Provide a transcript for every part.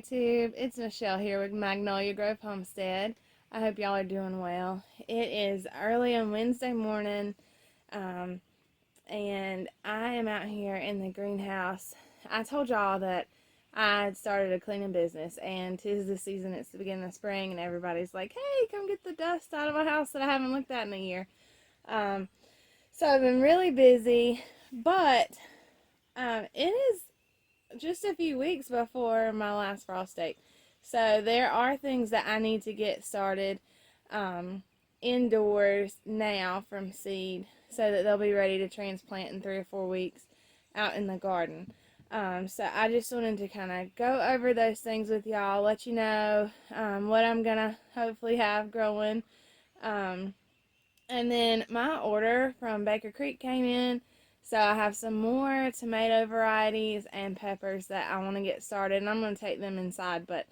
YouTube, it's Michelle here with Magnolia Grove Homestead. I hope y'all are doing well. It is early on Wednesday morning, and I am out here in the greenhouse. I told y'all that I had started a cleaning business, and 'tis the season, it's the beginning of spring, and everybody's like, hey, come get the dust out of my house that I haven't looked at in a year. So I've been really busy, but it is just a few weeks before my last frost date. So there are things that I need to get started indoors now from seed so that they'll be ready to transplant in 3 or 4 weeks out in the garden. So I just wanted to kind of go over those things with y'all, let you know what I'm going to hopefully have growing. And then my order from Baker Creek came in. So I have some more tomato varieties and peppers that I want to get started, and I'm going to take them inside. But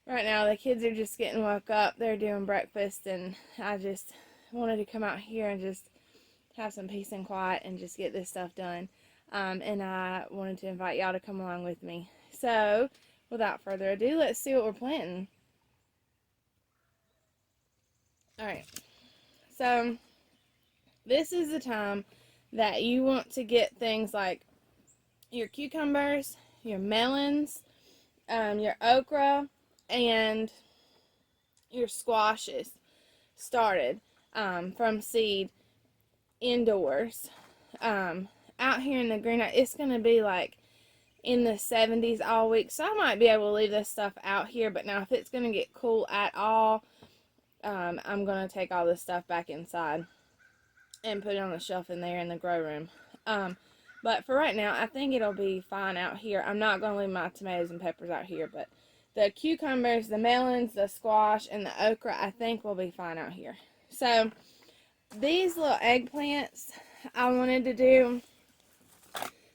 right now the kids are just getting woke up. They're doing breakfast, and I just wanted to come out here and just have some peace and quiet and just get this stuff done. And I wanted to invite y'all to come along with me. So without further ado, let's see what we're planting. Alright, so this is the time that you want to get things like your cucumbers, your melons, your okra, and your squashes started from seed indoors. Out here in the greenhouse, it's going to be like in the 70s all week, so I might be able to leave this stuff out here, but now if it's going to get cool at all, I'm going to take all this stuff back inside and put it on the shelf in there in the grow room. But for right now, I think it'll be fine out here. I'm not going to leave my tomatoes and peppers out here, but the cucumbers, the melons, the squash, and the okra, I think will be fine out here. So these little eggplants I wanted to do,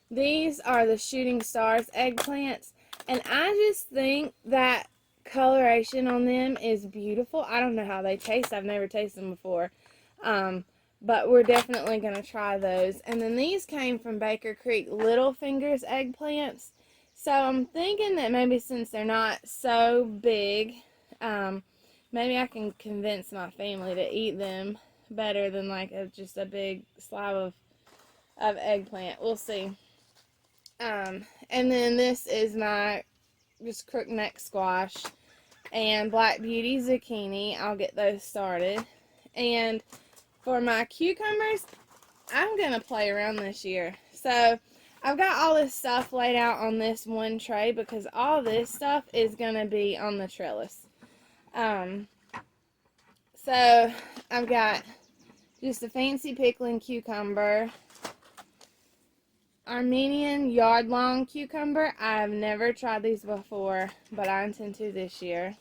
these are the shooting stars eggplants, and I just think that coloration on them is beautiful. I don't know how they taste. I've never tasted them before. But we're definitely going to try those. And then these came from Baker Creek Little Fingers eggplants. So I'm thinking that maybe since they're not so big, maybe I can convince my family to eat them better than like just a big slab of eggplant. We'll see. And then this is my just crookneck squash and black beauty zucchini. I'll get those started. And for my cucumbers, I'm going to play around this year. So I've got all this stuff laid out on this one tray because all this stuff is going to be on the trellis. So I've got just a fancy pickling cucumber, Armenian yard-long cucumber. I've never tried these before, but I intend to this year.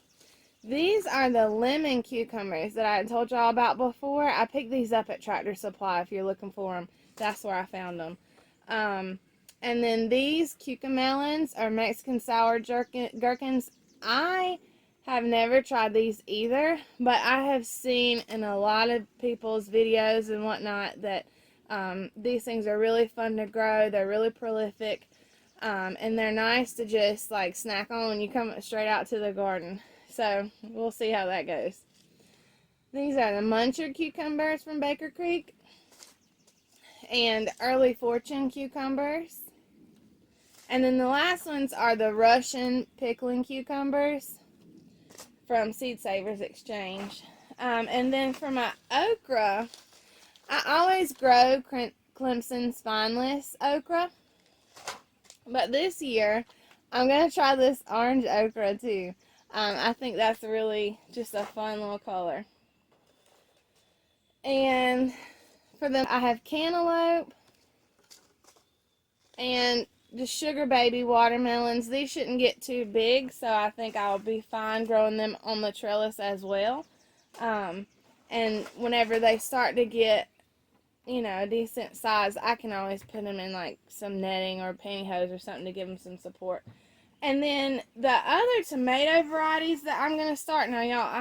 These are the lemon cucumbers that I had told y'all about before. I picked these up at Tractor Supply if you're looking for them. That's where I found them. And then these cucamelons are Mexican sour gherkins. I have never tried these either, but I have seen in a lot of people's videos and whatnot that these things are really fun to grow. They're really prolific, and they're nice to just like snack on when you come straight out to the garden. So we'll see how that goes. These are the Muncher cucumbers from Baker Creek and Early Fortune cucumbers. And then the last ones are the Russian pickling cucumbers from Seed Savers Exchange. And then for my okra, I always grow Clemson spineless okra, but this year I'm going to try this orange okra too. I think that's really just a fun little color. And for them, I have cantaloupe and just sugar baby watermelons. These shouldn't get too big, so I think I'll be fine growing them on the trellis as well. And whenever they start to get, you know, a decent size, I can always put them in like some netting or pantyhose or something to give them some support. And then the other tomato varieties that I'm going to start, now y'all,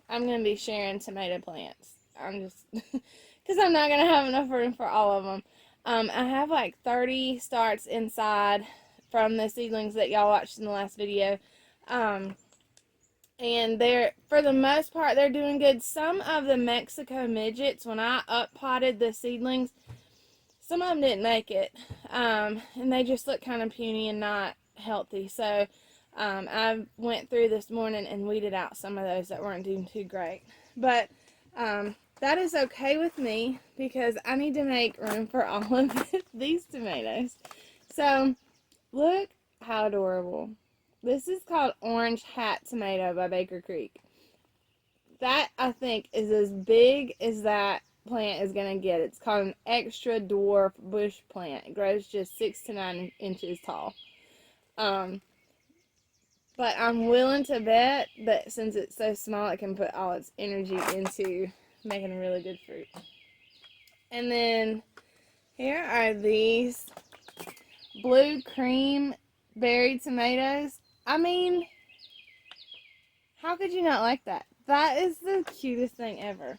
I'm going to be sharing tomato plants. I'm just, because I'm not going to have enough room for all of them. I have like 30 starts inside from the seedlings that y'all watched in the last video. And they're, for the most part, they're doing good. Some of the Mexico midgets, when I up-potted the seedlings, some of them didn't make it. And they just look kind of puny and not healthy. So I went through this morning and weeded out some of those that weren't doing too great. But that is okay with me because I need to make room for all of these tomatoes. So look how adorable. This is called Orange Hat Tomato by Baker Creek. That, I think, is as big as that plant is going to get. It's called an extra dwarf bush plant. It grows just 6 to 9 inches tall. But I'm willing to bet that since it's so small, it can put all its energy into making a really good fruit. And then here are these blue cream berry tomatoes. I mean, how could you not like that? That is the cutest thing ever.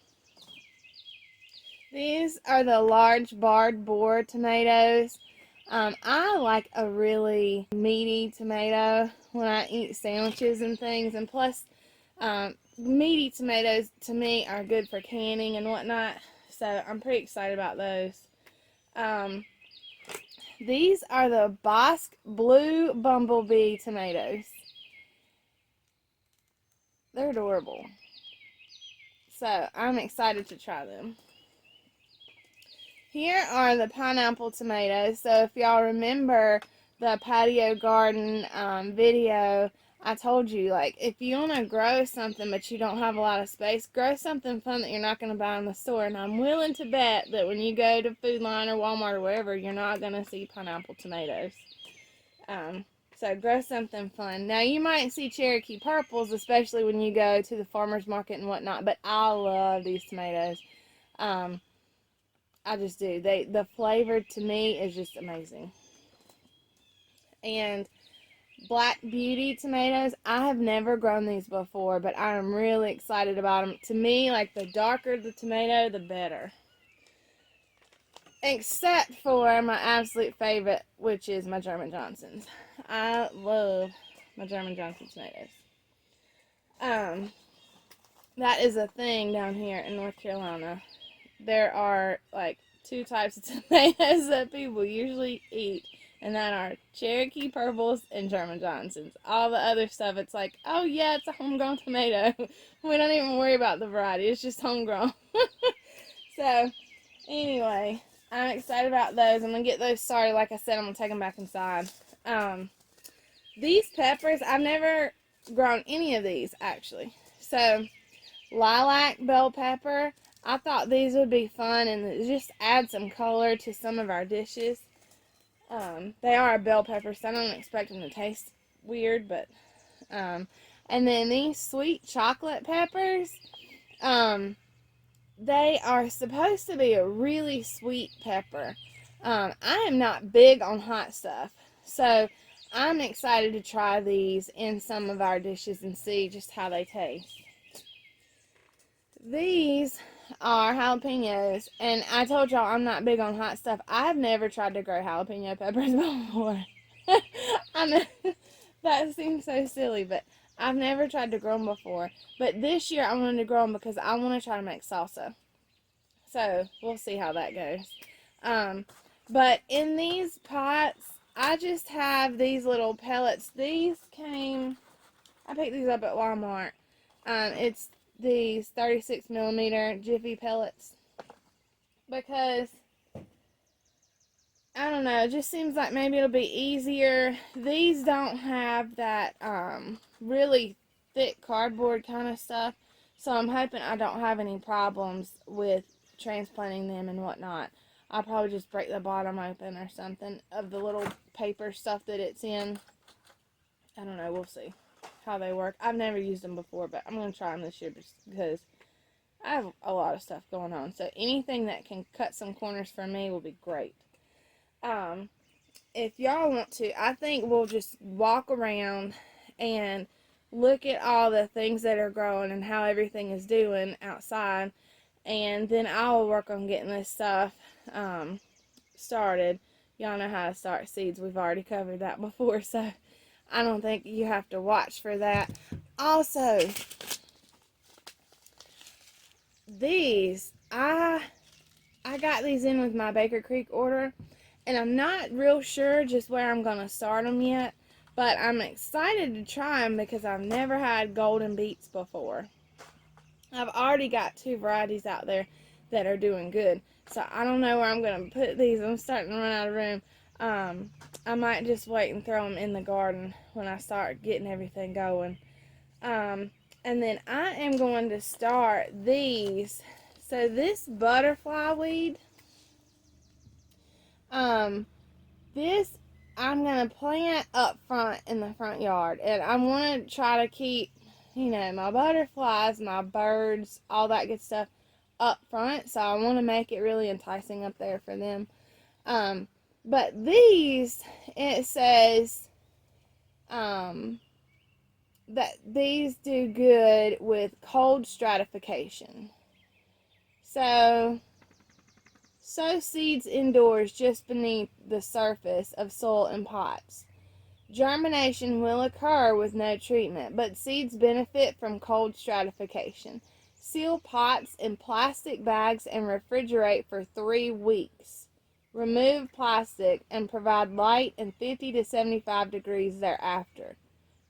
These are the large barred board tomatoes. I like a really meaty tomato when I eat sandwiches and things. And plus, meaty tomatoes to me are good for canning and whatnot. So I'm pretty excited about those. These are the Bosque Blue Bumblebee tomatoes. They're adorable. So I'm excited to try them. Here are the pineapple tomatoes. So if y'all remember the patio garden video, I told you, like, if you want to grow something but you don't have a lot of space, grow something fun that you're not going to buy in the store. And I'm willing to bet that when you go to Food Line or Walmart or wherever, you're not going to see pineapple tomatoes. So grow something fun. Now, you might see Cherokee purples, especially when you go to the farmer's market and whatnot, but I love these tomatoes. I just do. The flavor to me is just amazing. And Black Beauty tomatoes, I have never grown these before, but I am really excited about them. To me, like, the darker the tomato, the better. Except for my absolute favorite, which is my German Johnsons. I love my German Johnson tomatoes. That is a thing down here in North Carolina. There are like 2 types of tomatoes that people usually eat, and that are Cherokee purples and German Johnsons. All the other stuff, it's like, oh yeah, it's a homegrown tomato. We don't even worry about the variety. It's just homegrown. So, anyway, I'm excited about those. I'm going to get those started. Like I said, I'm going to take them back inside. These peppers, I've never grown any of these, actually. So, lilac bell pepper, I thought these would be fun and just add some color to some of our dishes. They are a bell pepper, so I don't expect them to taste weird, but, and then these sweet chocolate peppers, they are supposed to be a really sweet pepper. I am not big on hot stuff, so I'm excited to try these in some of our dishes and see just how they taste. These are jalapenos, and I told y'all I'm not big on hot stuff. I've never tried to grow jalapeno peppers before. I know that seems so silly, but I've never tried to grow them before. But this year I wanted to grow them because I want to try to make salsa. So we'll see how that goes. But in these pots, I just have these little pellets. These came, I picked these up at Walmart. It's these 36 millimeter Jiffy pellets, because I don't know, it just seems like maybe it'll be easier. These don't have that really thick cardboard kind of stuff, so I'm hoping I don't have any problems with transplanting them and whatnot. I'll probably just break the bottom open or something of the little paper stuff that it's in. I don't know, we'll see how they work. I've never used them before, but I'm going to try them this year because I have a lot of stuff going on. So anything that can cut some corners for me will be great. If y'all want to, I think we'll just walk around and look at all the things that are growing and how everything is doing outside. And then I'll work on getting this stuff started. y'all know how to start seeds. We've already covered that before, so I don't think you have to watch for that. Also, these, I got these in with my Baker Creek order, and I'm not real sure just where I'm going to start them yet, but I'm excited to try them because I've never had golden beets before. I've already got 2 varieties out there that are doing good, so I don't know where I'm going to put these. I'm starting to run out of room. I might just wait and throw them in the garden when I start getting everything going. And then I am going to start these. So this butterfly weed, this I'm going to plant up front in the front yard. And I want to try to keep, you know, my butterflies, my birds, all that good stuff up front. So I want to make it really enticing up there for them. But these, it says, that these do good with cold stratification. So, sow seeds indoors just beneath the surface of soil in pots. Germination will occur with no treatment, but seeds benefit from cold stratification. Seal pots in plastic bags and refrigerate for 3 weeks. Remove plastic and provide light in 50 to 75 degrees thereafter.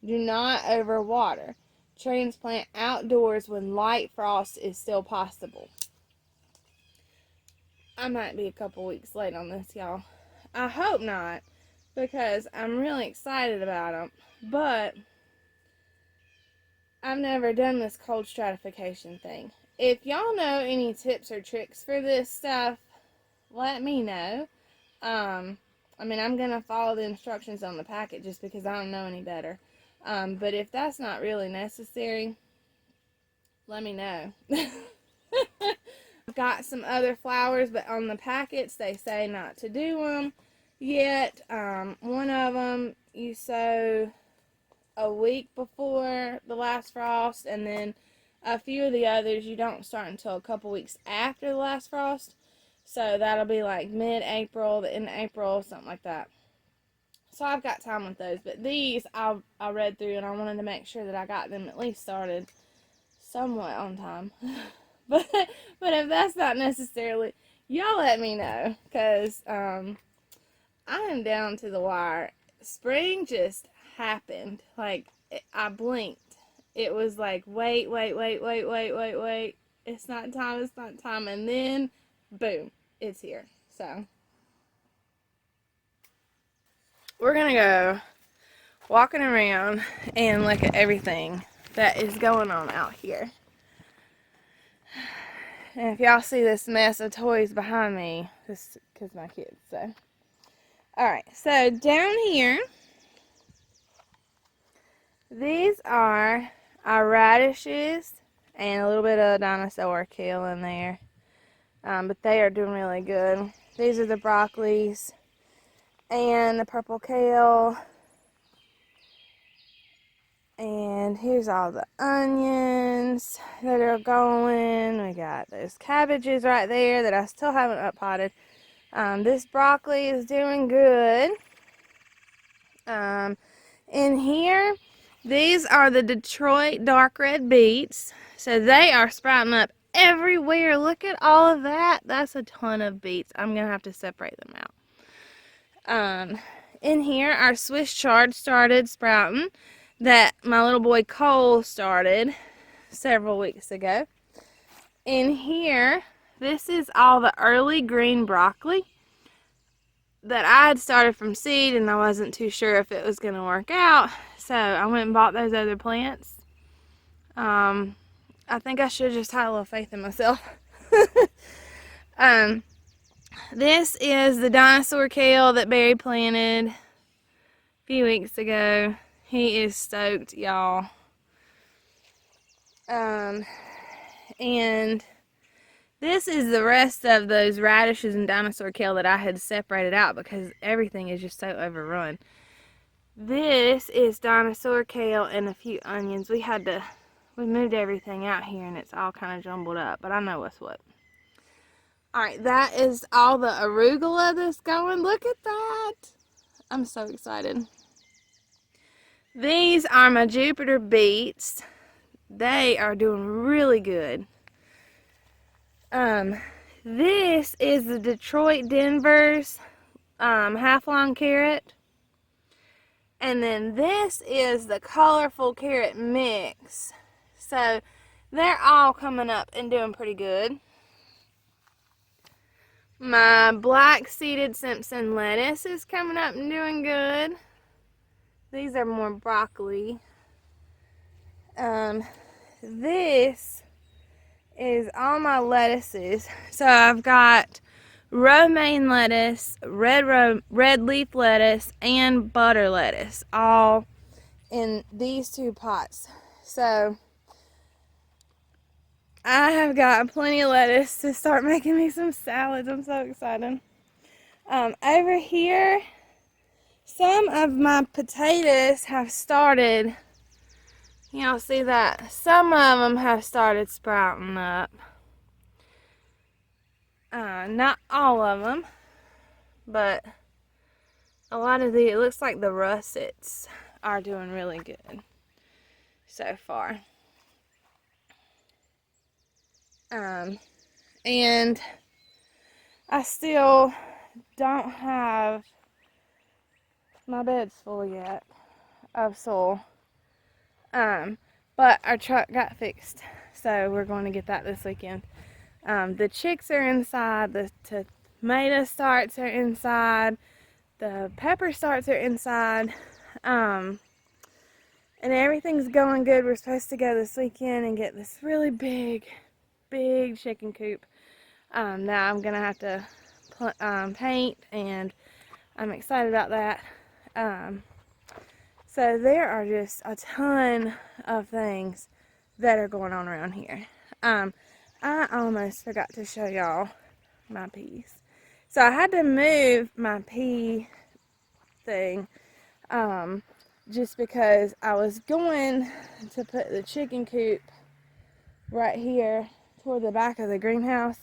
Do not overwater. Transplant outdoors when light frost is still possible. I might be a couple weeks late on this, y'all. I hope not, because I'm really excited about them. But I've never done this cold stratification thing. If y'all know any tips or tricks for this stuff, let me know. I mean, I'm going to follow the instructions on the packet just because I don't know any better. But if that's not really necessary, let me know. I've got some other flowers, but on the packets they say not to do them yet. One of them you sow a week before the last frost, and then a few of the others you don't start until a couple weeks after the last frost. So that'll be like mid-April, the end of April, something like that. So I've got time with those. But these I read through, and I wanted to make sure that I got them at least started somewhat on time. but if that's not necessarily, y'all let me know. Because I am down to the wire. Spring just happened. Like, I blinked. It was like, wait. It's not time. And then, boom, it's here. So we're going to go walking around and look at everything that is going on out here. And if y'all see this mess of toys behind me, this is because my kids, so. Alright, so down here, these are our radishes and a little bit of dinosaur kale in there. But they are doing really good. These are the broccolis and the purple kale. And here's all the onions that are going. We got those cabbages right there that I still haven't uppotted. This broccoli is doing good. In here, these are the Detroit dark red beets. So they are sprouting up everywhere. Look at all of that. That's a ton of beets. I'm going to have to separate them out. In here, our Swiss chard started sprouting that my little boy Cole started several weeks ago. In here, this is all the early green broccoli that I had started from seed, and I wasn't too sure if it was going to work out, so I went and bought those other plants. I think I should have just had a little faith in myself. This is the dinosaur kale that Barry planted a few weeks ago. He is stoked, y'all. And this is the rest of those radishes and dinosaur kale that I had separated out because everything is just so overrun. This is dinosaur kale and a few onions. We moved everything out here and it's all kind of jumbled up, but I know what's what. Alright, that is all the arugula that's going. Look at that. I'm so excited. These are my Jupiter beets. They are doing really good. This is the Detroit Denver's half-long carrot. And then this is the colorful carrot mix. So they're all coming up and doing pretty good. My black seeded Simpson lettuce is coming up and doing good. These are more broccoli. This is all my lettuces. So I've got romaine lettuce, red leaf lettuce, and butter lettuce, all in these two pots. So I have got plenty of lettuce to start making me some salads. I'm so excited. Over here, some of my potatoes have started. Y'all see that? Some of them have started sprouting up. Not all of them, but a lot of it looks like the russets are doing really good so far. And I still don't have my beds full yet of soil. But our truck got fixed, so we're going to get that this weekend. The chicks are inside, the tomato starts are inside, the pepper starts are inside, and everything's going good. We're supposed to go this weekend and get this really big chicken coop. Now I'm gonna have to paint, and I'm excited about that. So there are just a ton of things that are going on around here. I almost forgot to show y'all my peas. So I had to move my pea thing just because I was going to put the chicken coop right here toward the back of the greenhouse.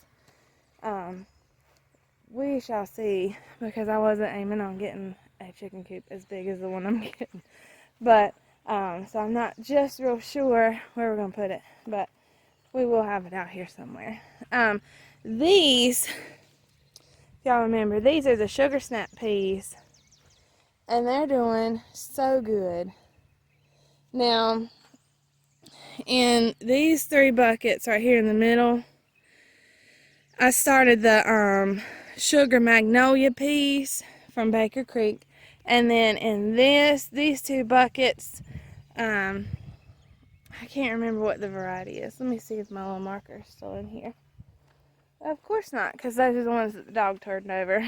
We shall see, because I wasn't aiming on getting a chicken coop as big as the one I'm getting. But, so I'm not just real sure where we're going to put it, but we will have it out here somewhere. These, if y'all remember, these are the sugar snap peas, and they're doing so good. Now, in these 3 buckets right here in the middle, I started the sugar magnolia peas from Baker Creek. And then in these 2 buckets, I can't remember what the variety is. Let me see if my little marker is still in here. Of course not, because those are the ones that the dog turned over.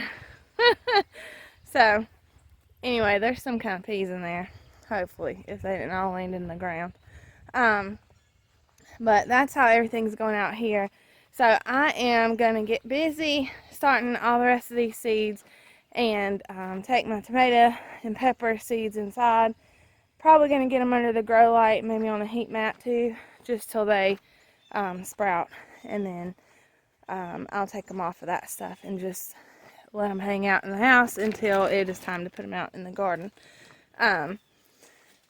So, anyway, there's some kind of peas in there, hopefully, if they didn't all land in the ground. But that's how everything's going out here. So I am going to get busy starting all the rest of these seeds and take my tomato and pepper seeds inside. Probably going to get them under the grow light, maybe on a heat mat too, just till they sprout. And then I'll take them off of that stuff and just let them hang out in the house until it is time to put them out in the garden.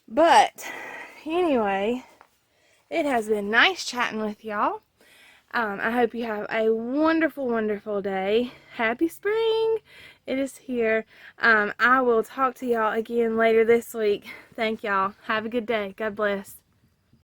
But anyway, it has been nice chatting with y'all. I hope you have a wonderful, wonderful day. Happy spring! It is here. I will talk to y'all again later this week. Thank y'all. Have a good day. God bless.